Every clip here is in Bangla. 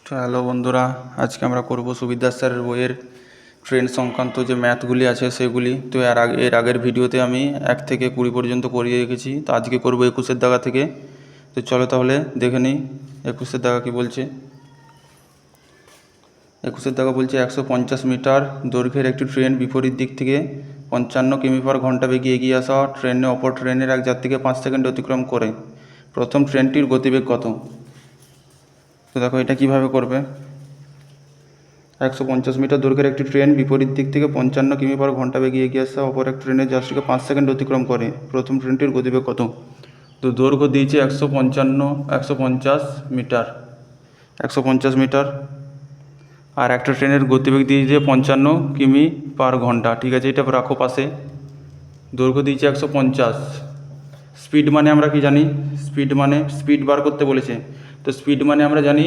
তো হ্যালো বন্ধুরা, আজকে আমরা করব সুবিদ্যাস স্যারের বইয়ের ট্রেন সংক্রান্ত যে ম্যাথগুলি আছে সেগুলি। তো এর আগের ভিডিওতে আমি 1 থেকে 20 পর্যন্ত করিয়ে রেখেছি। তো আজকে করব 21-এর দাগা থেকে। তো চলো তাহলে দেখে নিই 21-এর দাগা কী বলছে। 21-এর দাগা বলছে 150 মিটার দৈর্ঘ্যের একটি ট্রেন বিপরীত দিক থেকে 55 কিমি/ঘন্টা বেগে এগিয়ে আসা ট্রেনে অপর ট্রেনের এক যাত্রীকে 5 সেকেন্ড অতিক্রম করে। প্রথম ট্রেনটির গতিবেগ কত? তো দেখো এটা কিভাবে করবে। 150 মিটার দৈর্ঘ্যের একটি ট্রেন বিপরীত দিক থেকে 55 কিমি/ঘন্টা বেগে এগিয়ে আসা অপর এক ট্রেনের যাত্রীকে 5 সেকেন্ড অতিক্রম করে। প্রথম ট্রেনটির গতিবেগ কত? তো দৈর্ঘ্য দিয়েছে 150 মিটার, 150 মিটার, আর একটা ট্রেনের গতিবেগ দিয়েছে 55 কিমি/ঘন্টা। ঠিক আছে, এটা রাখো পাশে। দৈর্ঘ্য দিয়েছে 150। স্পিড মানে আমরা কি জানি? স্পিড বার করতে বলেছে। তো স্পিড মানে আমরা জানি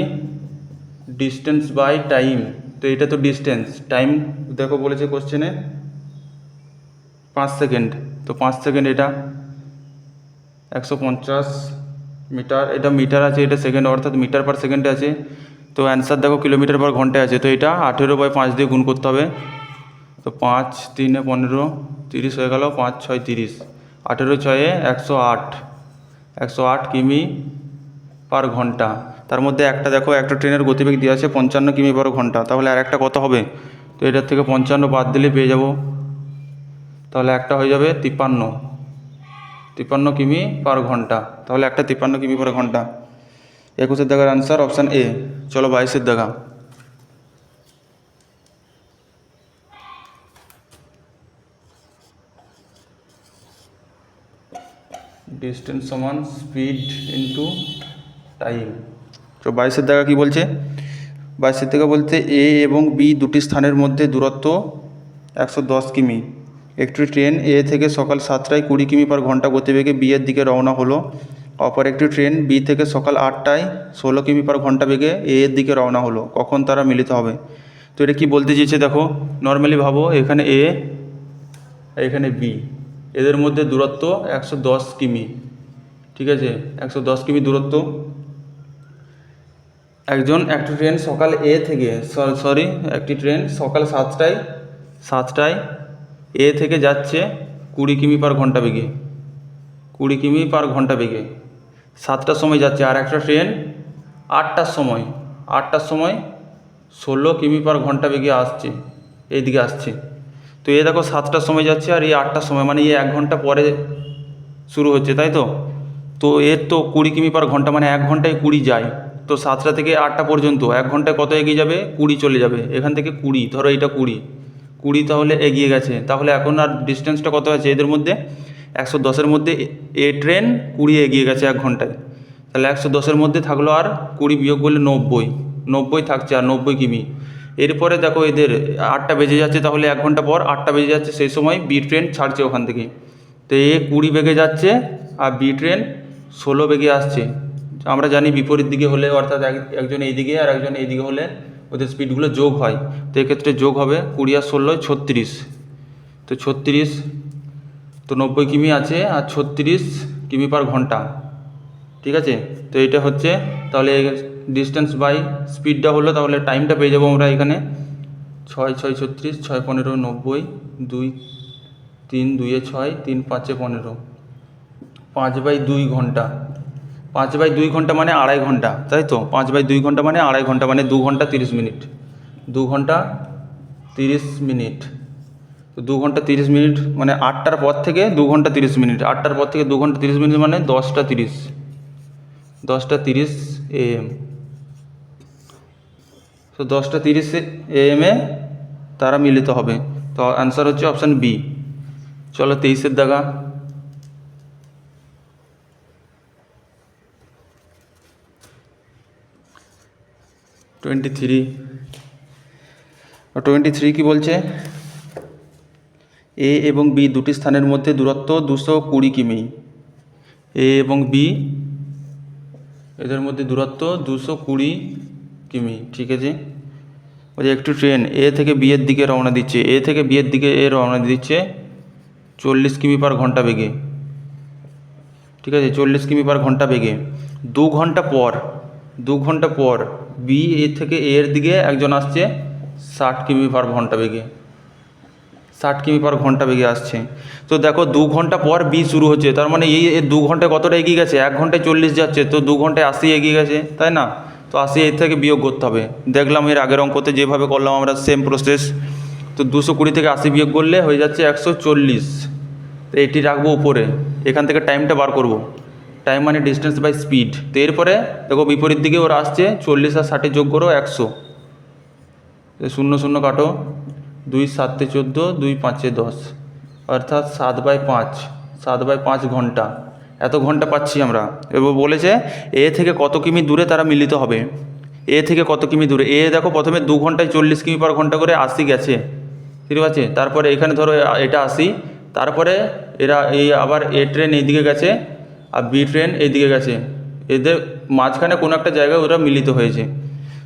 ডিস্টেন্স বাই টাইম। তো এটা তো ডিস্টেন্স, টাইম দেখো বলেছে কোশ্চেনে 5 সেকেন্ড। তো 5 সেকেন্ড, এটা 150 মিটার, এটা মিটার আছে, এটা সেকেন্ড অর্থাৎ মিটার পার সেকেন্ডে আছে। তো অ্যান্সার দেখো কিলোমিটার/ঘন্টায় আছে। তো এটা 18/5 দিয়ে গুণ করতে হবে। তো 5 3 15 30 হয়ে গেল, 5 6 30, 18 6 108, 108 কিমি/ঘন্টা। তার মধ্যে একটা দেখো, একটা ট্রেনের গতিবেগ দেওয়া আছে 55 কিমি/ঘন্টা, তাহলে আর একটা কত হবে? তো এটার থেকে 55 বাদ দিলে পেয়ে যাব, তাহলে একটা হয়ে যাবে 53 কিমি/ঘন্টা। তাহলে একটা 53 কিমি/ঘন্টা। 21-এর দাগার আনসার অপশান এ। চলো 22-এর দাগা। ডিস্টেন্স সমান স্পিড ইন্টু টাইম। তো 22-এর দাগা কী বলছে? 22-এর দাগা বলতে এ এবং বি দুটি স্থানের মধ্যে দূরত্ব 110 কিমি। একটি ট্রেন এ থেকে সকাল 7টায় 20 কিমি/ঘন্টা গতিবেগে বি এর দিকে রওনা হলো। অপর একটি ট্রেন বি থেকে সকাল 8টায় 16 কিমি/ঘন্টা বেগে এ এর দিকে রওনা হলো। কখন তারা মিলিত হবে? তো এটা কি বলতে চেয়েছে দেখো, নর্মালি ভাবো, এখানে এ, এখানে বি, এদের মধ্যে দূরত্ব 110 কিমি। ঠিক আছে, 110 কিমি দূরত্ব। একটি ট্রেন সকাল এ থেকে একটি ট্রেন সকাল 7টায় এ থেকে যাচ্ছে 20 কিমি/ঘন্টা বেগে, 20 কিমি/ঘন্টা বেগে 7টার সময় যাচ্ছে। আর একটা ট্রেন 8টার সময় 16 কিমি/ঘন্টা বেগে আসছে, এইদিকে আসছে। তো এ দেখো 7টার সময় যাচ্ছে আর এই 8টার সময়, মানে এ 1 ঘন্টা পরে শুরু হচ্ছে, তাই তো? তো এর তো 20 কিমি/ঘন্টা, মানে 1 ঘন্টায় 20 যায়। তো 7টা থেকে 8টা পর্যন্ত 1 ঘন্টায় কত এগিয়ে যাবে? 20 চলে যাবে। এখান থেকে 20, ধরো এটা 20 তাহলে এগিয়ে গেছে। তাহলে এখন আর ডিস্টেন্সটা কত আছে এদের মধ্যে? 110-এর মধ্যে এ ট্রেন 20 এগিয়ে গেছে 1 ঘন্টায়। তাহলে 110-এর মধ্যে থাকলো আর 20 বিয়োগ করলে 90 থাকছে, আর 90 কিমি। এরপরে দেখো এদের 8টা বেজে যাচ্ছে, তাহলে 1 ঘন্টা পর 8টা বেজে যাচ্ছে, সেই সময় বি ট্রেন ছাড়ছে ওখান থেকে। তো এ 20 বেগে যাচ্ছে আর বি ট্রেন 16 বেগে আসছে। আমরা জানি বিপরীত দিকে হলে, অর্থাৎ একজন এইদিকে আর একজন এইদিকে হলে ওদের স্পিডগুলো যোগ হয়। তো এক্ষেত্রে যোগ হবে 20 আর 16 36। তো 36, তো 90 কিমি আছে আর 36 কিমি/ঘন্টা। ঠিক আছে, তো এটা হচ্ছে তাহলে ডিস্টেন্স বাই স্পিডটা হলো, তাহলে টাইমটা পেয়ে যাবো আমরা এখানে 6 6 36, 6 15 90, 2 3 2 6, 3 5 15, 5/2 ঘন্টা। 5/2 ঘন্টা মানে 2.5 ঘন্টা, তাই তো? 5/2 ঘন্টা মানে 2.5 ঘন্টা, মানে 2 ঘন্টা 30 মিনিট। 2 ঘন্টা 30 মিনিট। তো 2 ঘন্টা 30 মিনিট মানে 8টার পর থেকে 2 ঘন্টা 30 মিনিট। 8টার পর থেকে 2 ঘন্টা 30 মিনিট মানে 10টা 30 AM। তো 10টা 30 AM এ তারা মিলিত হবে। তো অ্যান্সার হচ্ছে অপশান বি। চলো 23-এর দাগা। 23 কি বলছে? এ এবং বি দুটি স্থানের মধ্যে দূরত্ব 220 কিমি। এ এবং বি এদের মধ্যে দূরত্ব 220 কিমি। ঠিক আছে, ওই একটি ট্রেন এ থেকে বি এর দিকে রওনা দিচ্ছে, এ থেকে বি এর দিকে রওনা দিচ্ছে 40 কিমি/ঘন্টা বেগে। ঠিক আছে, 40 কিমি/ঘন্টা বেগে। 2 ঘন্টা পর 2 ঘন্টা পর বি এ থেকে এ এর দিকে একজন আসছে 60 কিমি পার ঘন্টা বেগে, 60 কিমি পার ঘন্টা বেগে আসছে। তো দেখো 2 ঘন্টা পর বি শুরু হচ্ছে, তার মানে এই 2 ঘন্টায় কতটা এগিয়ে গেছে, 1 ঘন্টায় 40 যাচ্ছে, তো 2 ঘন্টায় 80 এগিয়ে গেছে, তাই না? তো 80 এর থেকে বিয়োগ করতে হবে। দেখলাম এর আগের অঙ্কতে যেভাবে করলাম আমরা সেম প্রসেস। তো 220 থেকে 80 বিয়োগ করলে হয়ে যাচ্ছে 140। তো এটি রাখবো উপরে, এখান থেকে টাইমটা বার করব। টাইম মানে ডিস্টেন্স বাই স্পিড। তো এরপরে দেখো বিপরীত দিকে ওরা আসছে, 40 আর 60 যোগ করো 100, 0 0 কাটো, 2 7 14, 2 5 10, অর্থাৎ 7/5, 7/5 ঘন্টা। এত ঘন্টা পাচ্ছি আমরা। এবার বলেছে এ থেকে কত কিমি দূরে তারা মিলিত হবে। এ থেকে কত কিমি দূরে, এ দেখো প্রথমে 2 ঘন্টায় 40 কিমি পার ঘন্টা করে 80 গেছে, ঠিক আছে? তারপরে এখানে ধরো এটা 80, তারপরে এরা এই আবার এ ট্রেন এইদিকে গেছে আর বি ট্রেন এইদিকে গেছে, এদের মাঝখানে কোনো একটা জায়গায় ওরা মিলিত হয়েছে।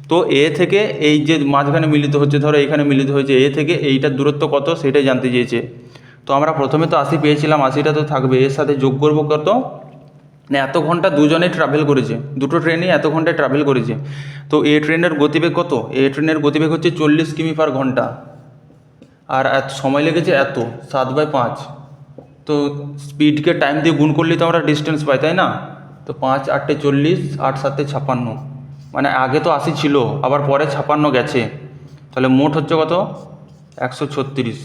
তো এ থেকে এই যে মাঝখানে মিলিত হচ্ছে, ধরো এখানে মিলিত হয়েছে, এ থেকে এইটার দূরত্ব কত সেটাই জানতে চেয়েছে। তো আমরা প্রথমে তো 80 পেয়েছিলাম, 80টা তো থাকবে, এর সাথে যোগ করবো কত না, এত ঘন্টা দুজনেই ট্রাভেল করেছে, দুটো ট্রেনই এত ঘন্টায় ট্রাভেল করেছে। তো এ ট্রেনের গতিবেগ কত, এ ট্রেনের গতিবেগ হচ্ছে 40 কিমি পার ঘন্টা, আর এত সময় লেগেছে এত 7/5। তো স্পিডকে টাইম দিয়ে গুণ করলেই তো আমরা ডিস্টেন্স পাই, তাই না? তো 5 8 40, 8 7 56, মানে আগে তো 80 ছিল, আবার পরে 56 গেছে, তাহলে মোট হচ্ছে কত 136,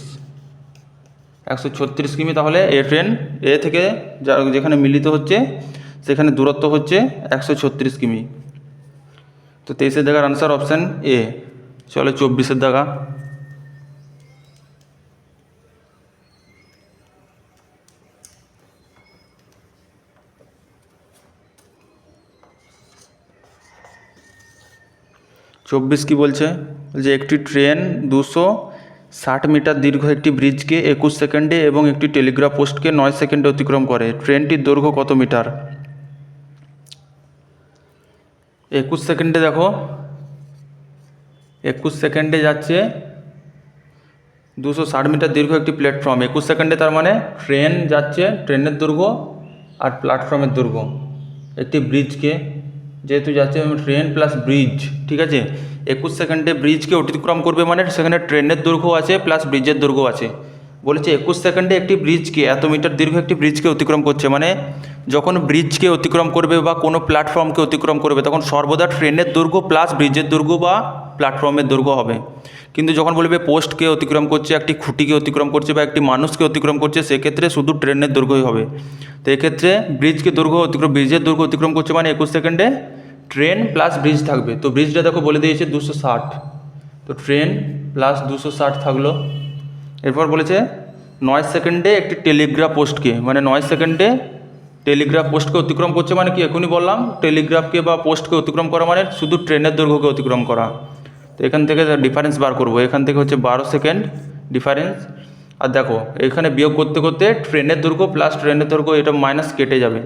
136 কিমি। তাহলে এ ট্রেন এ থেকে যেখানে মিলিত হচ্ছে সেখানে দূরত্ব হচ্ছে 136 কিমি। তো 23-এর দাগার আনসার অপশান এ। চলো 24-এর দাগা। চব্বিশ কি বলছে, যে একটি ট্রেন 260 মিটার দীর্ঘ একটি ব্রিজকে 21 সেকেন্ডে এবং একটি টেলিগ্রাফ পোস্টকে 9 সেকেন্ডে অতিক্রম করে। ট্রেনটির দৈর্ঘ্য কত মিটার? 21 সেকেন্ডে, দেখো 21 সেকেন্ডে যাচ্ছে 260 মিটার দীর্ঘ একটি প্ল্যাটফর্ম। 21 সেকেন্ডে তার মানে ট্রেন যাচ্ছে, ট্রেনের দৈর্ঘ্য আর প্ল্যাটফর্মের দৈর্ঘ্য। একটি ব্রিজকে যেহেতু যাচ্ছে ট্রেন প্লাস ব্রিজ, ঠিক আছে, 21 সেকেন্ডে ব্রিজকে অতিক্রম করবে, মানে সেখানে ট্রেনের দৈর্ঘ্য আছে প্লাস ব্রিজের দৈর্ঘ্য আছে। বলেছে 21 সেকেন্ডে একটি ব্রিজকে, এত মিটার দীর্ঘ একটি ব্রিজকে অতিক্রম করছে, মানে যখন ব্রিজকে অতিক্রম করবে বা কোনো প্ল্যাটফর্মকে অতিক্রম করবে তখন সর্বদা ট্রেনের দৈর্ঘ্য প্লাস ব্রিজের দৈর্ঘ্য বা প্ল্যাটফর্মের দৈর্ঘ্য হবে। কিন্তু যখন বলবে পোস্টকে অতিক্রম করছে, একটি খুঁটিকে অতিক্রম করছে বা একটি মানুষকে অতিক্রম করছে, সেক্ষেত্রে শুধু ট্রেনের দৈর্ঘ্যই হবে। তো এক্ষেত্রে ব্রিজকে দৈর্ঘ্য অতিক্রম, ব্রিজের দৈর্ঘ্য অতিক্রম করছে মানে 21 সেকেন্ডে ট্রেন প্লাস ব্রিজ থাকবে। তো ব্রিজটা দেখো বলে দিয়েছে 260, তো ট্রেন প্লাস 260 থাকলো। এরপর বলেছে 9 সেকেন্ডে একটি টেলিগ্রাফ পোস্টকে, মানে 9 সেকেন্ডে টেলিগ্রাফ পোস্টকে অতিক্রম করছে, মানে কি এখনই বললাম টেলিগ্রাফকে বা পোস্টকে অতিক্রম করা মানে শুধু ট্রেনের দৈর্ঘ্যকে অতিক্রম করা। তো এখান থেকে ডিফারেন্স বার করব, এখান থেকে হচ্ছে 12 সেকেন্ড ডিফারেন্স। আর দেখো এখানে বিয়োগ করতে করতে ট্রেনের দৈর্ঘ্য প্লাস ট্রেনের দৈর্ঘ্য এটা মাইনাস কেটে যাবে,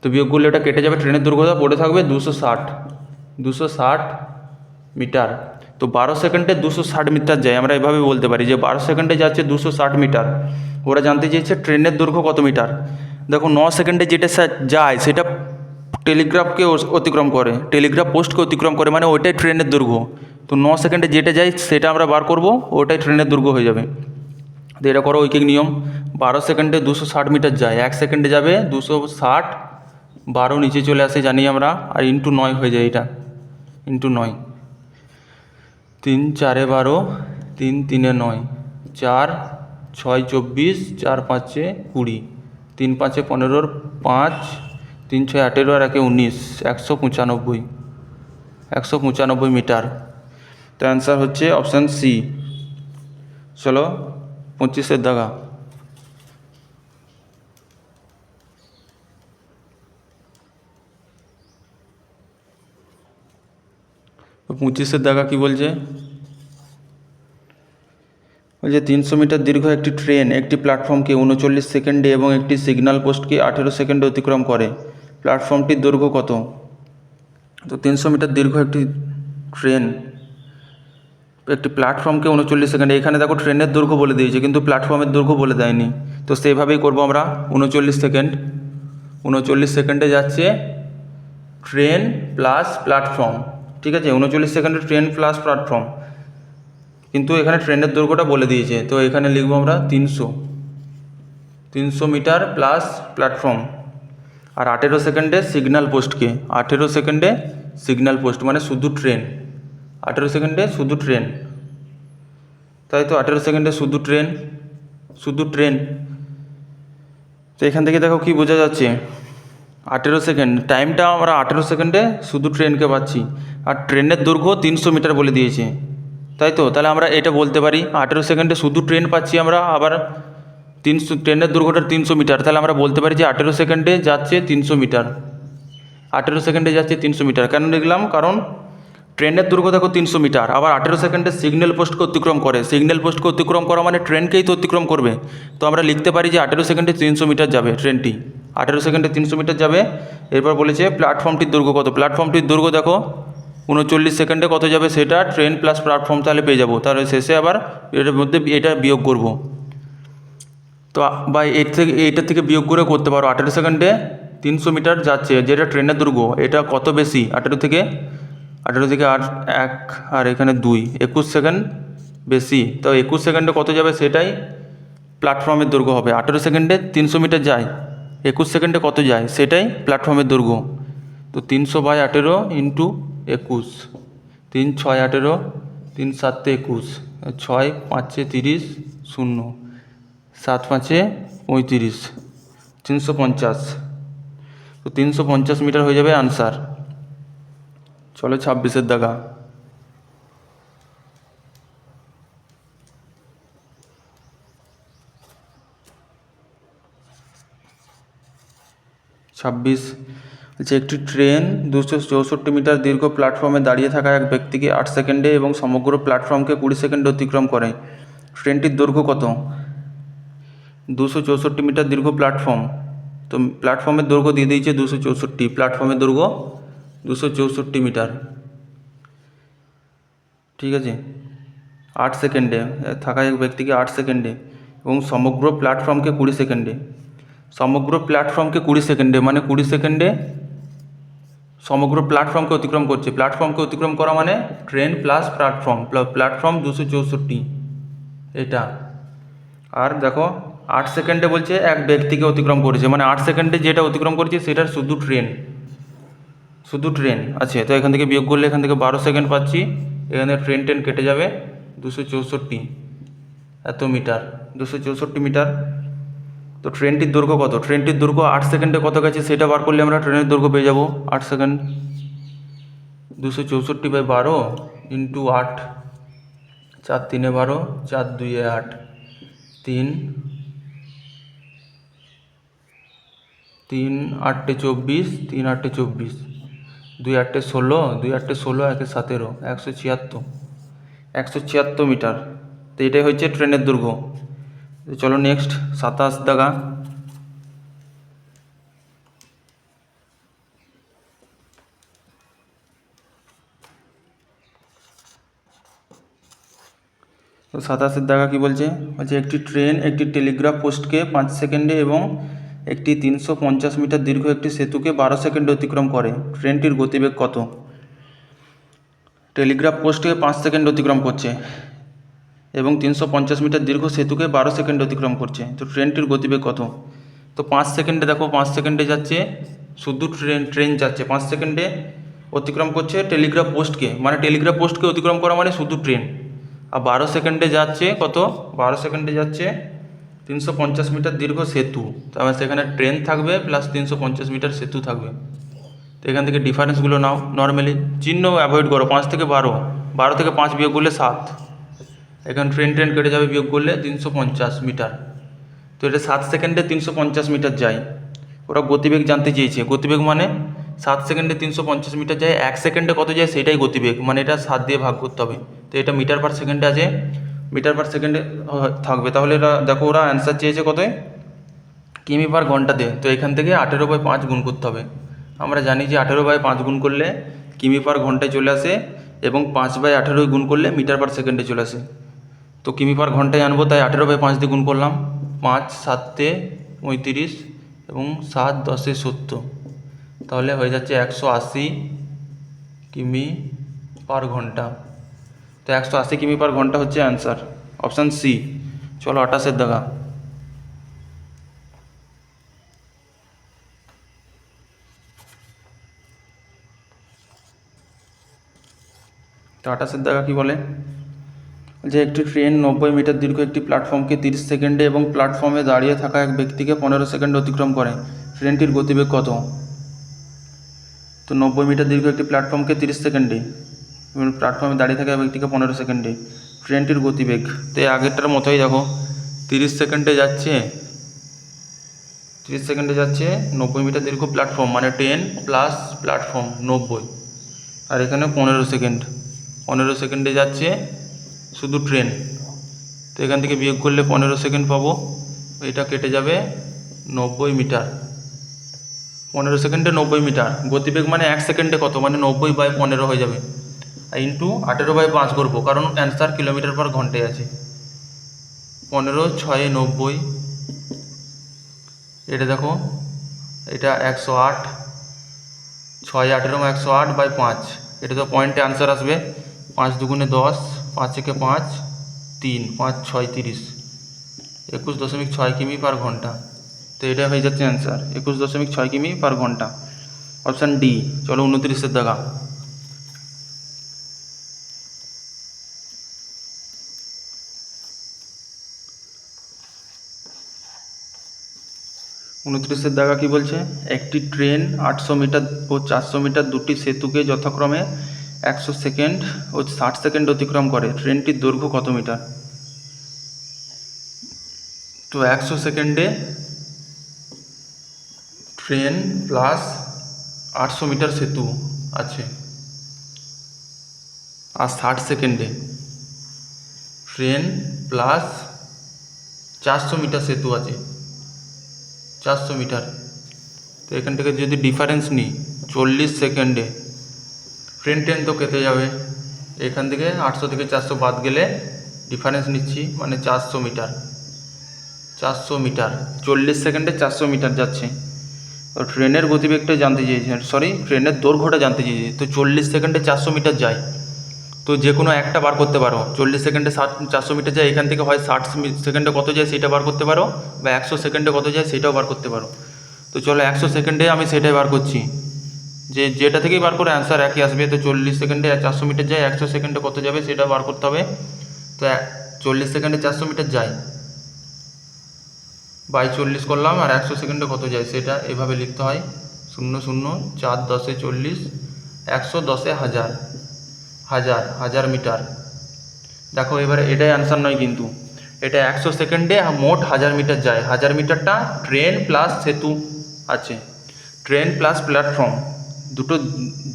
তো বিয়োগ করলে এটা কেটে যাবে, ট্রেনের দৈর্ঘ্যটা পড়ে থাকবে 260 মিটার। তো 12 সেকেন্ডে 260 মিটার যায়, আমরা এভাবে বলতে পারি যে 12 সেকেন্ডে যাচ্ছে 260 মিটার। ওরা জানতে চেয়েছে ট্রেনের দৈর্ঘ্য কত মিটার। দেখো 9 সেকেন্ডে যেটা যায় সেটা টেলিগ্রাফকে অতিক্রম করে, টেলিগ্রাফ পোস্টকে অতিক্রম করে, মানে ওইটাই ট্রেনের দৈর্ঘ্য। তো 9 সেকেন্ডে যেটা যায় সেটা আমরা বার করব, ওটাই ট্রেনের দৈর্ঘ্য হয়ে যাবে। তো এটা করো ঐকিক নিয়ম, 12 সেকেন্ডে 260 মিটার যায়, 1 সেকেন্ডে যাবে 260, 12 নিচে চলে আসে জানি আমরা, আর ইন্টু 9 হয়ে যায়, এটা ইন্টু 9, 3 4 12, 3 3 9, 4 6 24, 4 5 20, 3 5 15, 5 3 6 18 আর 1 19, 195 মিটার। তো অ্যান্সার হচ্ছে অপশান সি। চলো 25-এর দাগা। 25-এর দাগা কি বলছে, বলছে 300 মিটার দীর্ঘ একটি ট্রেন একটি প্ল্যাটফর্মকে 39 সেকেন্ডে এবং একটি সিগন্যাল পোস্টকে 18 সেকেন্ডে অতিক্রম করে। প্ল্যাটফর্মটির দৈর্ঘ্য কত? তো 300 মিটার দীর্ঘ একটি ট্রেন একটি প্ল্যাটফর্মকে 39 সেকেন্ডে, এখানে দেখো ট্রেনের দৈর্ঘ্য বলে দিয়েছে কিন্তু প্ল্যাটফর্মের দৈর্ঘ্য বলে দেয়নি, তো সেইভাবেই করবো আমরা। 39 সেকেন্ড, 39 সেকেন্ডে যাচ্ছে ট্রেন প্লাস প্ল্যাটফর্ম, ঠিক আছে, 39 সেকেন্ডে ট্রেন প্লাস প্ল্যাটফর্ম, কিন্তু এখানে ট্রেনের দৈর্ঘ্যটা বলে দিয়েছে, তো এখানে লিখবো আমরা 300 মিটার প্লাস প্ল্যাটফর্ম। আর 18 সেকেন্ডে সিগন্যাল পোস্টকে, 18 সেকেন্ডে সিগন্যাল পোস্ট মানে শুধু ট্রেন, 18 সেকেন্ডে শুধু ট্রেন, তাই তো 18 সেকেন্ডে শুধু ট্রেন, শুধু ট্রেন। তো এখান থেকে দেখো কি বোঝা যাচ্ছে, 18 সেকেন্ড টাইমটা আমরা 18 সেকেন্ডে শুধু ট্রেনকে পাচ্ছি, আর ট্রেনের দৈর্ঘ্য 300 মিটার বলে দিয়েছে, তাই তো। তাহলে আমরা এটা বলতে পারি 18 সেকেন্ডে শুধু ট্রেন পাচ্ছি আমরা, আবার 300, ট্রেনের দৈর্ঘ্যটা 300 মিটার, তাহলে আমরা বলতে পারি যে 18 সেকেন্ডে যাচ্ছে 300 মিটার, 18 সেকেন্ডে যাচ্ছে 300 মিটার। কেন লিখলাম, কারণ ট্রেনের দৈর্ঘ্য দেখো 300 মিটার, আবার 18 সেকেন্ডে সিগন্যাল পোস্টকে অতিক্রম করে, সিগন্যাল পোস্টকে অতিক্রম করা মানে ট্রেনকেই তো অতিক্রম করবে, তো আমরা লিখতে পারি যে 18 সেকেন্ডে 300 মিটার যাবে ট্রেনটি, 18 সেকেন্ডে 300 মিটার যাবে। এরপর বলেছে প্ল্যাটফর্মটির দৈর্ঘ্য কত, প্ল্যাটফর্মটির দৈর্ঘ্য দেখো 39 সেকেন্ডে কত যাবে, সেটা ট্রেন প্লাস প্ল্যাটফর্ম তাহলে পেয়ে যাবো, তাহলে শেষে আবার এটার মধ্যে এটা বিয়োগ করব, তো বা এইটার থেকে বিয়োগ করে করতে পারো। 18 সেকেন্ডে 300 মিটার যাচ্ছে, যেটা ট্রেনের দৈর্ঘ্য, এটা কত বেশি, 18 থেকে 8 1 আর এখানে 2, 21 সেকেন্ড বেশি, তো 21 সেকেন্ডে কত যাবে সেটাই প্ল্যাটফর্মের দৈর্ঘ্য হবে। 18 সেকেন্ডে 300 মিটার যায়, 21 সেকেন্ডে কত যায় সেটাই প্ল্যাটফর্মের দৈর্ঘ্য, তো 300/18 ইন্টু 21, 3 6 18, 3 7 21, 6 5 30, 0 7 5 35, 350, তো 350 মিটার হয়ে যাবে আনসার। চলো 26-এর দাগা, বলছে একটি ট্রেন 264 মিটার দীর্ঘ প্ল্যাটফর্মে দাঁড়িয়ে থাকা এক ব্যক্তিকে 8 সেকেন্ডে এবং সমগ্র প্ল্যাটফর্মকে 20 সেকেন্ডে অতিক্রম করে, ট্রেনটির দৈর্ঘ্য কত। 264 মিটার দীর্ঘ প্ল্যাটফর্ম, তো প্ল্যাটফর্মের দৈর্ঘ্য দিয়ে দিয়েছে 264, প্ল্যাটফর্মের দৈর্ঘ্য 264 মিটার, ঠিক আছে। 8 সেকেন্ডে থাকা এক ব্যক্তিকে 8 সেকেন্ডে এবং সমগ্র প্ল্যাটফর্মকে 20 সেকেন্ডে, সমগ্র প্ল্যাটফর্মকে 20 সেকেন্ডে মানে 20 সেকেন্ডে সমগ্র প্ল্যাটফর্মকে অতিক্রম করছে, প্ল্যাটফর্মকে অতিক্রম করা মানে ট্রেন প্লাস প্ল্যাটফর্ম, প্ল্যাটফর্ম 264 এটা। আর দেখো 8 সেকেন্ডে বলছে এক ব্যক্তিকে অতিক্রম করেছে, মানে 8 সেকেন্ডে যেটা অতিক্রম করেছে সেটা শুধু ট্রেন, শুধু ট্রেন আছে, তো এখান থেকে বিয়োগ করলে এখান থেকে 12 সেকেন্ড পাচ্ছি, এখানে ট্রেন কেটে যাবে, 264 এত মিটার, 264 মিটার। তো ট্রেনটির দৈর্ঘ্য কত, ট্রেনটির দৈর্ঘ্য 8 সেকেন্ডে কত গেছে সেটা বার করলে আমরা ট্রেনের দৈর্ঘ্য পেয়ে যাব, 8 সেকেন্ড 264/12 ইন্টু 8, 4 3 12, 4 2 8, 3 3 8 24, 3 8 24, 2 8 16, 2 8 16, 1 17, 176 মিটার, তো এটাই হচ্ছে ট্রেনের দৈর্ঘ্য। চলো নেক্সট 27 দাগা, তো 27-এর দাগা কী বলছে, একটি ট্রেন একটি টেলিগ্রাফ পোস্টকে 5 সেকেন্ডে এবং একটি 350 মিটার দীর্ঘ একটি সেতুকে 12 সেকেন্ডে অতিক্রম করে, ট্রেনটির গতিবেগ কত। টেলিগ্রাফ পোস্টকে 5 সেকেন্ড অতিক্রম করছে এবং 350 মিটার দীর্ঘ সেতুকে 12 সেকেন্ড অতিক্রম করছে, তো ট্রেনটির গতিবেগ কত। তো 5 সেকেন্ডে দেখো 5 সেকেন্ডে যাচ্ছে শুধু ট্রেন যাচ্ছে, 5 সেকেন্ডে অতিক্রম করছে টেলিগ্রাফ পোস্টকে, মানে টেলিগ্রাফ পোস্টকে অতিক্রম করা মানে শুধু ট্রেন। আর 12 সেকেন্ডে যাচ্ছে কত, 12 সেকেন্ডে যাচ্ছে 350 মিটার দীর্ঘ সেতু, তারপরে সেখানে ট্রেন থাকবে প্লাস 350 মিটার সেতু থাকবে, তো এখান থেকে ডিফারেন্সগুলো নাও, নর্মালি চিহ্ন অ্যাভয়েড করো, 5 থেকে 12, 12 থেকে 5 বিয়োগ করলে 7, এখানে ট্রেন কেটে যাবে, বিয়োগ করলে 350 মিটার, তো এটা 7 সেকেন্ডে 350 মিটার যায়। ওরা গতিবেগ জানতে চেয়েছে, গতিবেগ মানে 7 সেকেন্ডে 350 মিটার যায়, 1 সেকেন্ডে কত যায় সেটাই গতিবেগ, মানে এটা 7 দিয়ে ভাগ করতে হবে, তো এটা মিটার পার সেকেন্ডে আছে, মিটার পার সেকেন্ডে থাকবে, তাহলে এটা দেখো ওরা অ্যান্সার চেয়েছে কত, কিমি পার ঘন্টাতে, তো এখান থেকে 18/5 গুণ করতে হবে। আমরা জানি যে 18/5 গুণ করলে কিমি পার ঘন্টায় চলে আসে এবং 5/18 গুণ করলে মিটার পার সেকেন্ডে চলে আসে, তো কিমি পার ঘন্টায় আনবো, তাই 18/5 দিয়ে গুণ করলাম, 5 7 35 এবং 7 10 70, তাহলে হয়ে যাচ্ছে 180 কিমি পার ঘন্টা। তো 180 কিমি পার ঘন্টা হচ্ছে অ্যান্সার, অপশান সি। চলো 28 দেখা। তো 28 দেখা কী বলে, যে একটি ট্রেন 90 মিটার দীর্ঘ একটি প্ল্যাটফর্মকে 30 সেকেন্ডে এবং প্ল্যাটফর্মে দাঁড়িয়ে থাকা এক ব্যক্তিকে 15 সেকেন্ড অতিক্রম করে, ট্রেনটির গতিবেগ কত? তো 90 মিটার দীর্ঘ একটি প্ল্যাটফর্মকে 30 সেকেন্ডে এবং প্ল্যাটফর্মে দাঁড়িয়ে থাকা ব্যক্তিকে 15 সেকেন্ডে, ট্রেনটির গতিবেগ। তো এই আগেরটার মতোই দেখো, 30 সেকেন্ডে যাচ্ছে 90 মিটার দীর্ঘ প্ল্যাটফর্ম, মানে ট্রেন প্লাস প্ল্যাটফর্ম 90, আর এখানে 15 সেকেন্ডে যাচ্ছে শুধু ট্রেন। তো এখান থেকে বিয়োগ করলে 15 সেকেন্ড পাবো, এটা কেটে যাবে 90 মিটার। 15 সেকেন্ডে 90 মিটার, গতিবেগ মানে 1 সেকেন্ডে কত, মানে 90/15 হয়ে যাবে, আর ইন্টু 18/5 করবো, কারণ অ্যান্সার কিলোমিটার পার ঘন্টায় আছে। 15 6 90, এটা দেখো, এটা 108, 6 18 108/5, এটা তো পয়েন্টে আনসার আসবে। 5 দুগুণে 10, 5 একে 5, 3 5 6 30, 21.6 কিমি পার ঘন্টা। তো এটা হয়ে যাচ্ছে অ্যান্সার, 21.6 কিমি পার ঘন্টা, অপশান ডি। চলো 29 দেখা। 29 দেখা কী বলছে, একটি ট্রেন 800 মিটার ও 400 মিটার দুটি সেতুকে যথাক্রমে 100 সেকেন্ড ও 60 সেকেন্ড অতিক্রম করে, ট্রেনটির দৈর্ঘ্য কত মিটার? তো 100 সেকেন্ডে ট্রেন প্লাস 800 মিটার সেতু আছে, আর 60 সেকেন্ডে ট্রেন প্লাস 400 মিটার সেতু আছে, 400 মিটার। তো এখান থেকে যদি ডিফারেন্স নিই 40 সেকেন্ডে, ট্রেন তো কেটে যাবে, এখান থেকে 800 থেকে 400 বাদ গেলে ডিফারেন্স নিচ্ছি, মানে 400 মিটার। 40 সেকেন্ডে 400 মিটার যাচ্ছে। তো ট্রেনের গতিবেগটা জানতে চেয়েছেন, ট্রেনের দৈর্ঘ্যটা জানতে চেয়েছে। তো 40 সেকেন্ডে 400 মিটার যায়, তো যে কোনো একটা বার করতে পারো। 40 সেকেন্ডে 400 মিটার যায়, এখান থেকে হয় 60 সেকেন্ডে কত যায় সেটা বার করতে পারো, বা 100 সেকেন্ডে কত যায় সেটাও বার করতে পারো। তো চলো 100 সেকেন্ডে আমি সেটাই বার করছি, যেটা থেকেই বার করে অ্যান্সার একই আসবে। তো 40 সেকেন্ডে 400 মিটার যায়, 100 সেকেন্ডে কত যাবে সেটা বার করতে হবে। তো 40 সেকেন্ডে 400 মিটার যায়, বাই 40 করলাম, আর 100 সেকেন্ডে কত যায় সেটা এভাবে লিখতে হয়, 0 0 4 10 40, 100 10 1000, হাজার মিটার। দেখো এবারে এটাই অ্যান্সার নয়, কিন্তু এটা 100 সেকেন্ডে মোট 1000 মিটার যায়। 1000 মিটারটা ট্রেন প্লাস সেতু আছে, ট্রেন প্লাস প্ল্যাটফর্ম দুটো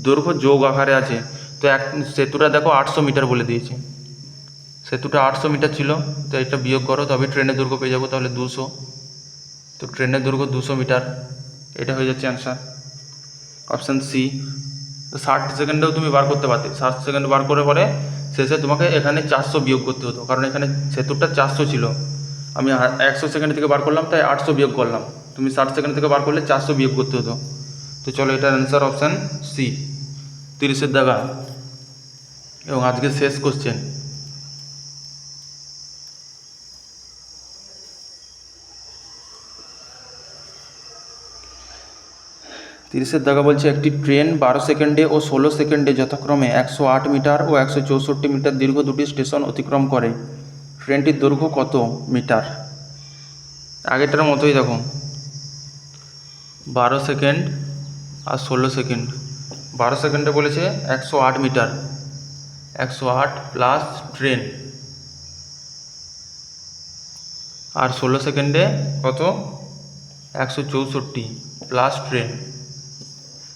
দৈর্ঘ্য যোগ আকারে আছে। তো সেতুটা দেখো 800 মিটার বলে দিয়েছে, সেতুটা 800 মিটার ছিল, তো এটা বিয়োগ করো তবে ট্রেনের দৈর্ঘ্য পেয়ে যাবো, তাহলে 200। তো ট্রেনের দৈর্ঘ্য 200 মিটার, এটা হয়ে যাচ্ছে অ্যান্সার, অপশান সি। তো 60 সেকেন্ডেও তুমি বার করতে পারতে, 60 সেকেন্ড বার করে পরে শেষে তোমাকে এখানে 400 বিয়োগ করতে হতো, কারণ এখানে সেতুরটা 400 ছিল, আমি 100 সেকেন্ড থেকে বার করলাম তাই 800 বিয়োগ করলাম। তুমি 60 সেকেন্ড থেকে বার করলে 400 বিয়োগ করতে হতো। তো চলো এটার অ্যান্সার অপশান সি, 30 দাগা। এবং আজকে শেষ কোশ্চেন, তিরিশের দাগা বলছে, একটি ট্রেন 12 সেকেন্ডে ও 16 সেকেন্ডে যথাক্রমে 108 মিটার ও 164 মিটার দীর্ঘ দুটি স্টেশন অতিক্রম করে, ট্রেনটির দৈর্ঘ্য কত মিটার? আগেরটার মতোই দেখো, 12 সেকেন্ড আর 16 সেকেন্ড। 12 সেকেন্ডে বলেছে 108 মিটার, 108 প্লাস ট্রেন, আর 16 সেকেন্ডে কত, 164 প্লাস ট্রেন।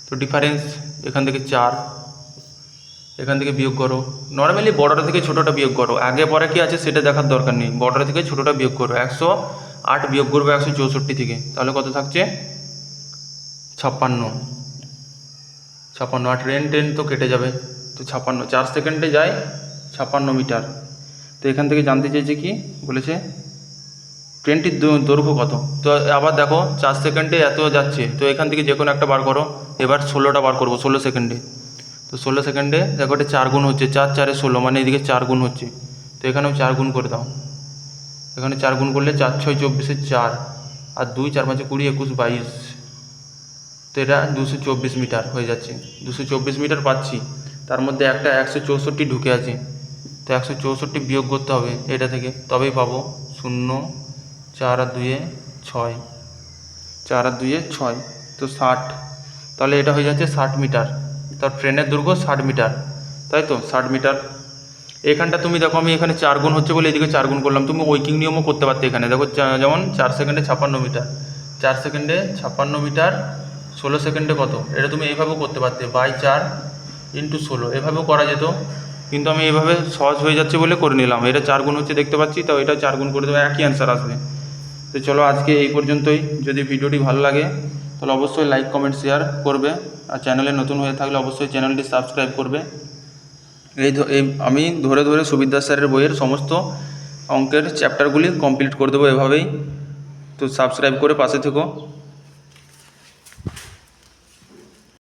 তো ডিফারেন্স এখান থেকে 4, এখান থেকে বিয়োগ করো, নর্মালি বড়টা থেকে ছোটোটা বিয়োগ করো, আগে পরে কি আছে সেটা দেখার দরকার নেই, বড়টা থেকে ছোটোটা বিয়োগ করো। 108 বিয়োগ করবে 164 থেকে, তাহলে কত থাকছে, 56। আর ট্রেন তো কেটে যাবে, তো 56, 4 সেকেন্ডে যায় 56 মিটার। তো এখান থেকে জানতে চাইছে কি বলেছে, ট্রেনটির দৈর্ঘ্য কত? তো আবার দেখো 4 সেকেন্ডে এত যাচ্ছে, তো এখান থেকে যে কোনো একটা বার করো। এবার 16টা বার করবো 16 সেকেন্ডে। তো 16 সেকেন্ডে দেখো এটা 4 গুণ হচ্ছে, 4 4 16, মানে এদিকে 4 গুণ হচ্ছে। তো এখানেও 4 গুণ করে দাও। এখানে 4 গুণ করলে 4 6 24 4 আর 2 4 5 20 21 22, তো এটা 224 মিটার হয়ে যাচ্ছে। 224 মিটার পাচ্ছি, তার মধ্যে একটা 164 ঢুকে আছে। তো 164 বিয়োগ করতে হবে এটা থেকে, তবেই পাবো 0 4 আর 2 6, 4 আর 2 6, তো 60। তাহলে এটা হয়ে যাচ্ছে 60 মিটার। তার ট্রেনের দৈর্ঘ্য 60 মিটার, তাই তো 60 মিটার। এখানটা তুমি দেখো আমি এখানে 4 গুণ হচ্ছে বলে এদিকে 4 গুণ করলাম, তুমি ওইকিং নিয়মও করতে পারতে এখানে। দেখো যেমন 4 সেকেন্ডে 56 মিটার, 4 সেকেন্ডে 56 মিটার, 16 সেকেন্ডে কত, এটা তুমি এইভাবেও করতে পারতে, বাই 4 ইন্টু 16, এভাবেও করা যেত। কিন্তু আমি এভাবে সহজ হয়ে যাচ্ছে বলে করে নিলাম। এটা 4 গুণ হচ্ছে দেখতে পাচ্ছি, তো এটা 4 গুণ করে দেবো, একই অ্যান্সার আসবে। তো চলো আজকে এই পর্যন্তই। যদি ভিডিওটি ভালো লাগে তাহলে অবশ্যই লাইক কমেন্ট শেয়ার করবে, আর চ্যানেলে নতুন হয়ে থাকলে অবশ্যই চ্যানেলটি সাবস্ক্রাইব করবে। এই আমি ধরে ধরে সুবিদ্যা স্যারের বইয়ের সমস্ত অঙ্কের চ্যাপ্টারগুলি কমপ্লিট করে দেবো এভাবেই। তো সাবস্ক্রাইব করে পাশে থেকো।